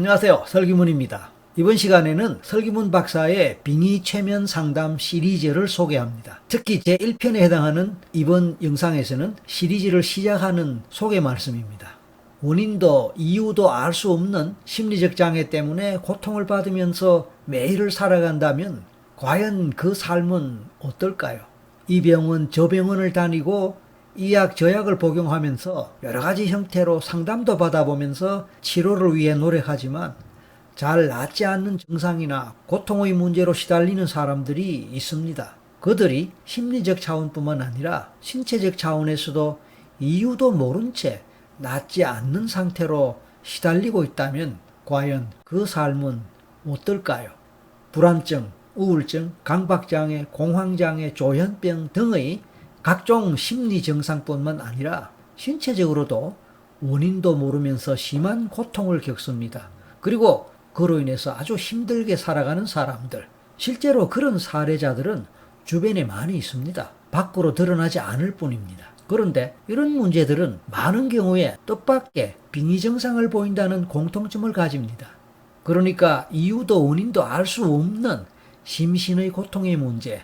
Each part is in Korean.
안녕하세요. 설기문입니다. 이번 시간에는 설기문 박사의 빙의 최면 상담 시리즈를 소개합니다. 특히 제1편에 해당하는 이번 영상에서는 시리즈를 시작하는 소개 말씀입니다. 원인도 이유도 알 수 없는 심리적 장애 때문에 고통을 받으면서 매일을 살아간다면 과연 그 삶은 어떨까요? 이 병원 저 병원을 다니고 이 약 저 약을 복용하면서 여러 가지 형태로 상담도 받아보면서 치료를 위해 노력하지만 잘 낫지 않는 증상이나 고통의 문제로 시달리는 사람들이 있습니다. 그들이 심리적 차원뿐만 아니라 신체적 차원에서도 이유도 모른 채 낫지 않는 상태로 시달리고 있다면 과연 그 삶은 어떨까요? 불안증, 우울증, 강박장애, 공황장애, 조현병 등의 각종 심리 증상뿐만 아니라 신체적으로도 원인도 모르면서 심한 고통을 겪습니다. 그리고 그로 인해서 아주 힘들게 살아가는 사람들, 실제로 그런 사례자들은 주변에 많이 있습니다. 밖으로 드러나지 않을 뿐입니다. 그런데 이런 문제들은 많은 경우에 뜻밖의 빙의 증상을 보인다는 공통점을 가집니다. 그러니까 이유도 원인도 알 수 없는 심신의 고통의 문제,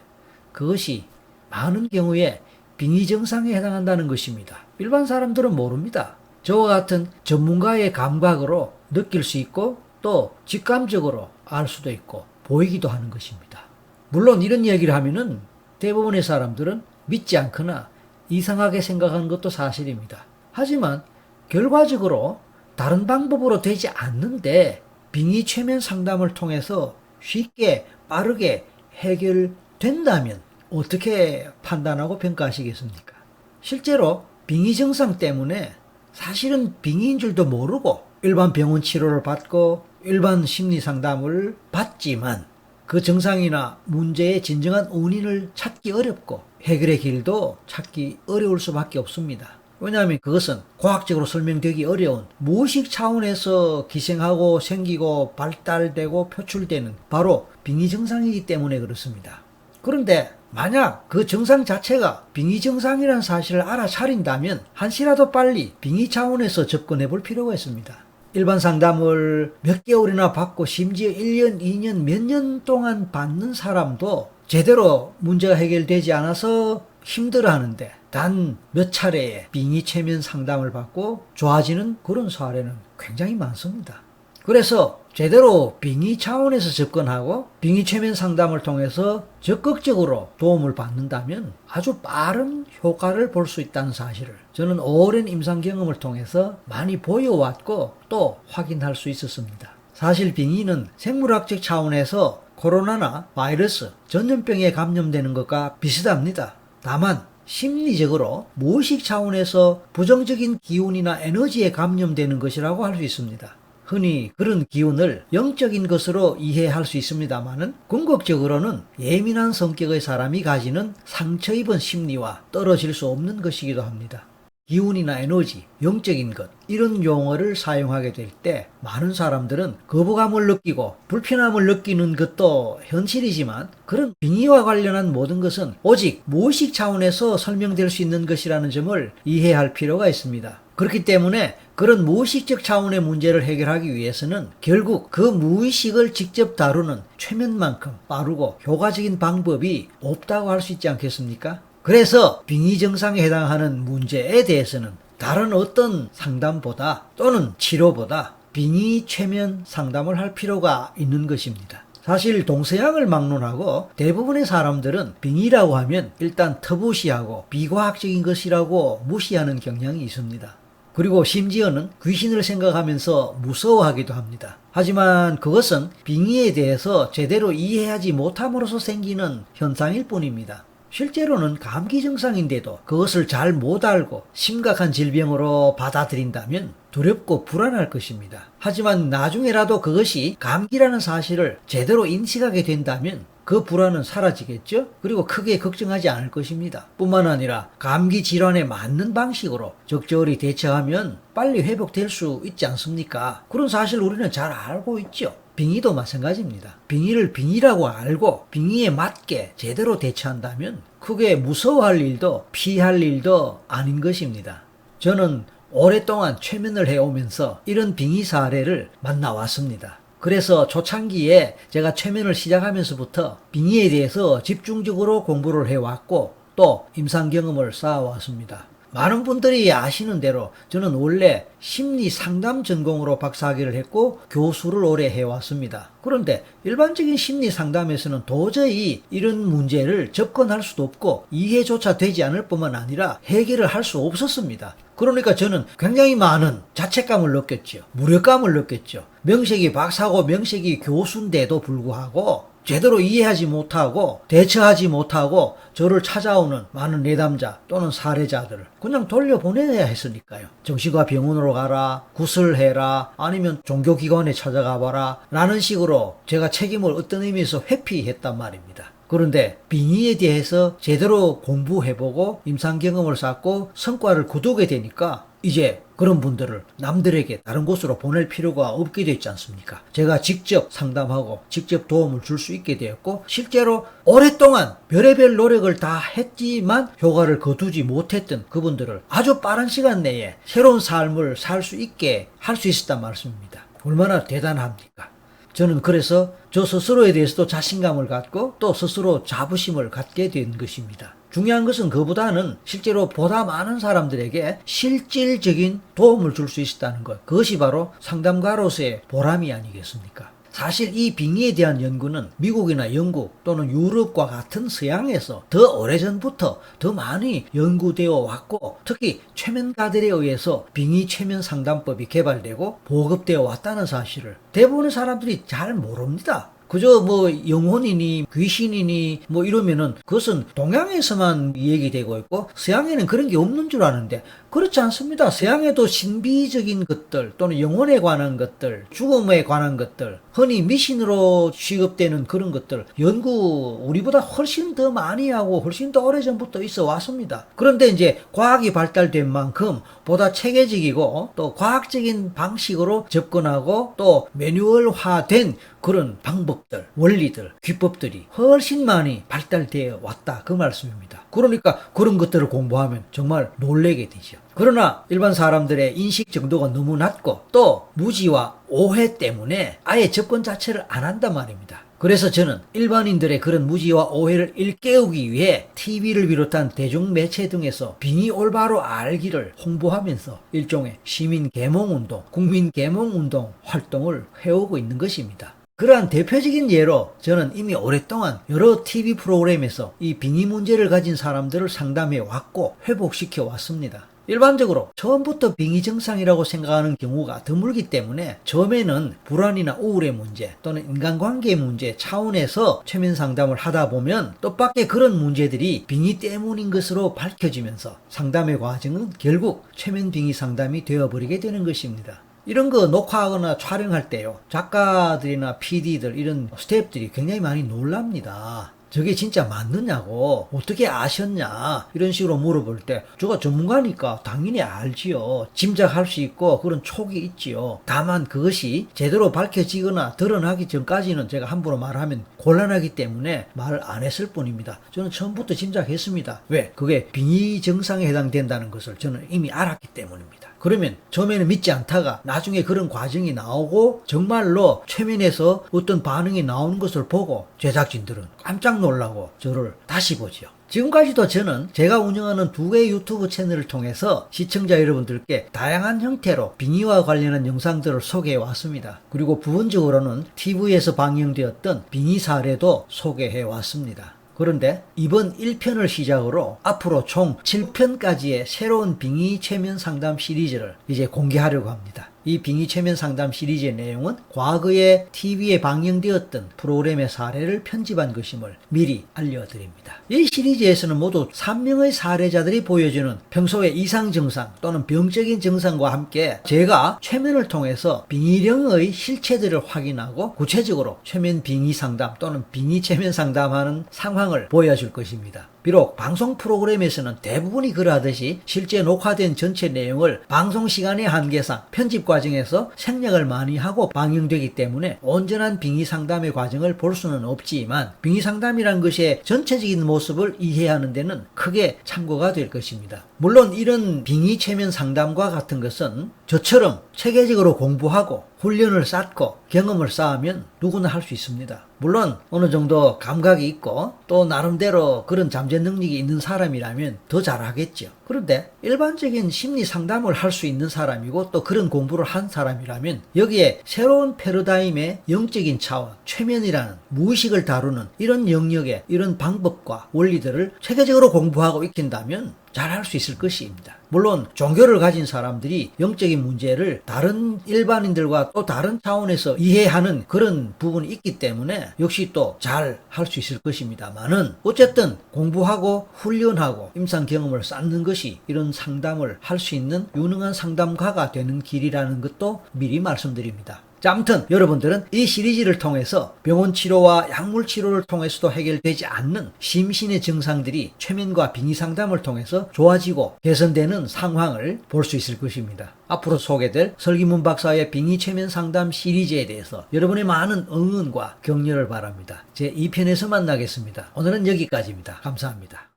그것이 많은 경우에 빙의 증상에 해당한다는 것입니다. 일반 사람들은 모릅니다. 저와 같은 전문가의 감각으로 느낄 수 있고 또 직감적으로 알 수도 있고 보이기도 하는 것입니다. 물론 이런 이야기를 하면은 대부분의 사람들은 믿지 않거나 이상하게 생각하는 것도 사실입니다. 하지만 결과적으로 다른 방법으로 되지 않는데 빙의 최면 상담을 통해서 쉽게 빠르게 해결된다면 어떻게 판단하고 평가하시겠습니까? 실제로 빙의 증상 때문에 사실은 빙의인 줄도 모르고 일반 병원 치료를 받고 일반 심리 상담을 받지만 그 증상이나 문제의 진정한 원인을 찾기 어렵고 해결의 길도 찾기 어려울 수밖에 없습니다. 왜냐하면 그것은 과학적으로 설명되기 어려운 무의식 차원에서 기생하고 생기고 발달되고 표출되는 바로 빙의 증상이기 때문에 그렇습니다. 그런데 만약 그 증상 자체가 빙의 증상이라는 사실을 알아차린다면 한시라도 빨리 빙의 차원에서 접근해 볼 필요가 있습니다. 일반 상담을 몇 개월이나 받고 심지어 1년, 2년, 몇 년 동안 받는 사람도 제대로 문제가 해결되지 않아서 힘들어하는데 단 몇 차례의 빙의 최면 상담을 받고 좋아지는 그런 사례는 굉장히 많습니다. 그래서 제대로 빙의 차원에서 접근하고 빙의 최면 상담을 통해서 적극적으로 도움을 받는다면 아주 빠른 효과를 볼 수 있다는 사실을 저는 오랜 임상 경험을 통해서 많이 보여왔고 또 확인할 수 있었습니다. 사실 빙의는 생물학적 차원에서 코로나나 바이러스, 전염병에 감염되는 것과 비슷합니다. 다만 심리적으로 무의식 차원에서 부정적인 기운이나 에너지에 감염되는 것이라고 할 수 있습니다. 흔히 그런 기운을 영적인 것으로 이해할 수 있습니다만은 궁극적으로는 예민한 성격의 사람이 가지는 상처 입은 심리와 떨어질 수 없는 것이기도 합니다. 기운이나 에너지, 영적인 것 이런 용어를 사용하게 될 때 많은 사람들은 거부감을 느끼고 불편함을 느끼는 것도 현실이지만 그런 빙의와 관련한 모든 것은 오직 무의식 차원에서 설명될 수 있는 것이라는 점을 이해할 필요가 있습니다. 그렇기 때문에 그런 무의식적 차원의 문제를 해결하기 위해서는 결국 그 무의식을 직접 다루는 최면만큼 빠르고 효과적인 방법이 없다고 할 수 있지 않겠습니까? 그래서 빙의 증상에 해당하는 문제에 대해서는 다른 어떤 상담보다 또는 치료보다 빙의 최면 상담을 할 필요가 있는 것입니다. 사실 동서양을 막론하고 대부분의 사람들은 빙의라고 하면 일단 터부시하고 비과학적인 것이라고 무시하는 경향이 있습니다. 그리고 심지어는 귀신을 생각하면서 무서워하기도 합니다. 하지만 그것은 빙의에 대해서 제대로 이해하지 못함으로써 생기는 현상일 뿐입니다. 실제로는 감기 증상인데도 그것을 잘 못 알고 심각한 질병으로 받아들인다면 두렵고 불안할 것입니다. 하지만 나중에라도 그것이 감기라는 사실을 제대로 인식하게 된다면 그 불안은 사라지겠죠? 그리고 크게 걱정하지 않을 것입니다. 뿐만 아니라 감기 질환에 맞는 방식으로 적절히 대처하면 빨리 회복될 수 있지 않습니까? 그런 사실 우리는 잘 알고 있죠. 빙의도 마찬가지입니다. 빙의를 빙의라고 알고 빙의에 맞게 제대로 대처한다면 크게 무서워할 일도 피할 일도 아닌 것입니다. 저는 오랫동안 최면을 해오면서 이런 빙의 사례를 만나왔습니다. 그래서 초창기에 제가 최면을 시작하면서부터 빙의에 대해서 집중적으로 공부를 해왔고 또 임상 경험을 쌓아왔습니다. 많은 분들이 아시는 대로 저는 원래 심리 상담 전공으로 박사학위를 했고 교수를 오래 해왔습니다. 그런데 일반적인 심리 상담에서는 도저히 이런 문제를 접근할 수도 없고 이해조차 되지 않을 뿐만 아니라 해결을 할 수 없었습니다. 그러니까 저는 굉장히 많은 자책감을 느꼈죠. 무력감을 느꼈죠. 명색이 박사고 명색이 교수인데도 불구하고 제대로 이해하지 못하고 대처하지 못하고 저를 찾아오는 많은 내담자 또는 사례자들을 그냥 돌려보내야 했으니까요. 정신과 병원으로 가라, 구슬해라, 아니면 종교기관에 찾아가 봐라 라는 식으로 제가 책임을 어떤 의미에서 회피했단 말입니다. 그런데 빙의에 대해서 제대로 공부해보고 임상경험을 쌓고 성과를 거두게 되니까 이제 그런 분들을 남들에게 다른 곳으로 보낼 필요가 없게 됐지 않습니까? 제가 직접 상담하고 직접 도움을 줄 수 있게 되었고 실제로 오랫동안 별의별 노력을 다 했지만 효과를 거두지 못했던 그분들을 아주 빠른 시간 내에 새로운 삶을 살 수 있게 할 수 있었단 말씀입니다. 얼마나 대단합니까? 저는 그래서 저 스스로에 대해서도 자신감을 갖고 또 스스로 자부심을 갖게 된 것입니다. 중요한 것은 그보다는 실제로 보다 많은 사람들에게 실질적인 도움을 줄 수 있었다는 것. 그것이 바로 상담가로서의 보람이 아니겠습니까? 사실 이 빙의에 대한 연구는 미국이나 영국 또는 유럽과 같은 서양에서 더 오래전부터 더 많이 연구되어 왔고 특히 최면가들에 의해서 빙의 최면 상담법이 개발되고 보급되어 왔다는 사실을 대부분의 사람들이 잘 모릅니다. 그저 뭐 영혼이니 귀신이니 뭐 이러면은 그것은 동양에서만 얘기되고 있고 서양에는 그런 게 없는 줄 아는데 그렇지 않습니다. 서양에도 신비적인 것들 또는 영혼에 관한 것들, 죽음에 관한 것들, 흔히 미신으로 취급되는 그런 것들 연구 우리보다 훨씬 더 많이 하고 훨씬 더 오래전부터 있어 왔습니다. 그런데 이제 과학이 발달된 만큼 보다 체계적이고 또 과학적인 방식으로 접근하고 또 매뉴얼화된 그런 방법들, 원리들, 기법들이 훨씬 많이 발달되어 왔다 그 말씀입니다. 그러니까 그런 것들을 공부하면 정말 놀라게 되죠. 그러나 일반 사람들의 인식 정도가 너무 낮고 또 무지와 오해 때문에 아예 접근 자체를 안 한단 말입니다. 그래서 저는 일반인들의 그런 무지와 오해를 일깨우기 위해 TV를 비롯한 대중매체 등에서 빙의 올바로 알기를 홍보하면서 일종의 시민계몽운동, 국민계몽운동 활동을 해오고 있는 것입니다. 그러한 대표적인 예로 저는 이미 오랫동안 여러 TV 프로그램에서 이 빙의 문제를 가진 사람들을 상담해 왔고 회복시켜 왔습니다. 일반적으로 처음부터 빙의 증상이라고 생각하는 경우가 드물기 때문에 처음에는 불안이나 우울의 문제 또는 인간관계의 문제 차원에서 최면 상담을 하다 보면 뜻밖의 그런 문제들이 빙의 때문인 것으로 밝혀지면서 상담의 과정은 결국 최면 빙의 상담이 되어버리게 되는 것입니다. 이런 거 녹화하거나 촬영할 때요. 작가들이나 PD들 이런 스태프들이 굉장히 많이 놀랍니다. 저게 진짜 맞느냐고 어떻게 아셨냐 이런 식으로 물어볼 때 저가 전문가니까 당연히 알지요. 짐작할 수 있고 그런 촉이 있지요. 다만 그것이 제대로 밝혀지거나 드러나기 전까지는 제가 함부로 말하면 곤란하기 때문에 말을 안 했을 뿐입니다. 저는 처음부터 짐작했습니다. 왜? 그게 빙의 증상에 해당된다는 것을 저는 이미 알았기 때문입니다. 그러면 처음에는 믿지 않다가 나중에 그런 과정이 나오고 정말로 최면에서 어떤 반응이 나오는 것을 보고 제작진들은 깜짝 놀라고 저를 다시 보죠. 지금까지도 저는 제가 운영하는 2개의 유튜브 채널을 통해서 시청자 여러분들께 다양한 형태로 빙의와 관련한 영상들을 소개해 왔습니다. 그리고 부분적으로는 TV에서 방영되었던 빙의 사례도 소개해 왔습니다. 그런데 이번 1편을 시작으로 앞으로 총 7편까지의 새로운 빙의 최면 상담 시리즈를 이제 공개하려고 합니다. 이 빙의 최면 상담 시리즈의 내용은 과거에 TV에 방영되었던 프로그램의 사례를 편집한 것임을 미리 알려드립니다. 이 시리즈에서는 모두 3명의 사례자들이 보여주는 평소의 이상 증상 또는 병적인 증상과 함께 제가 최면을 통해서 빙의령의 실체들을 확인하고 구체적으로 최면 빙의 상담 또는 빙의 최면 상담하는 상황을 보여줄 것입니다. 비록 방송 프로그램에서는 대부분이 그러하듯이 실제 녹화된 전체 내용을 방송 시간의 한계상 편집 과정에서 생략을 많이 하고 방영되기 때문에 온전한 빙의 상담의 과정을 볼 수는 없지만 빙의 상담이란 것의 전체적인 모습을 이해하는 데는 크게 참고가 될 것입니다. 물론 이런 빙의 최면 상담과 같은 것은 저처럼 체계적으로 공부하고 훈련을 쌓고 경험을 쌓으면 누구나 할 수 있습니다. 물론 어느 정도 감각이 있고 또 나름대로 그런 잠재 능력이 있는 사람이라면 더 잘하겠죠. 그런데 일반적인 심리 상담을 할 수 있는 사람이고 또 그런 공부를 한 사람이라면 여기에 새로운 패러다임의 영적인 차원, 최면이라는 무의식을 다루는 이런 영역의 이런 방법과 원리들을 체계적으로 공부하고 익힌다면 잘할 수 있을 것입니다. 물론 종교를 가진 사람들이 영적인 문제를 다른 일반인들과 또 다른 차원에서 이해하는 그런 부분이 있기 때문에 역시 또 잘 할 수 있을 것입니다만은 어쨌든 공부하고 훈련하고 임상 경험을 쌓는 것이 이런 상담을 할 수 있는 유능한 상담가가 되는 길이라는 것도 미리 말씀드립니다. 자, 아무튼 여러분들은 이 시리즈를 통해서 병원 치료와 약물 치료를 통해서도 해결되지 않는 심신의 증상들이 최면과 빙의 상담을 통해서 좋아지고 개선되는 상황을 볼 수 있을 것입니다. 앞으로 소개될 설기문 박사의 빙의 최면 상담 시리즈에 대해서 여러분의 많은 응원과 격려를 바랍니다. 제 2편에서 만나겠습니다. 오늘은 여기까지입니다. 감사합니다.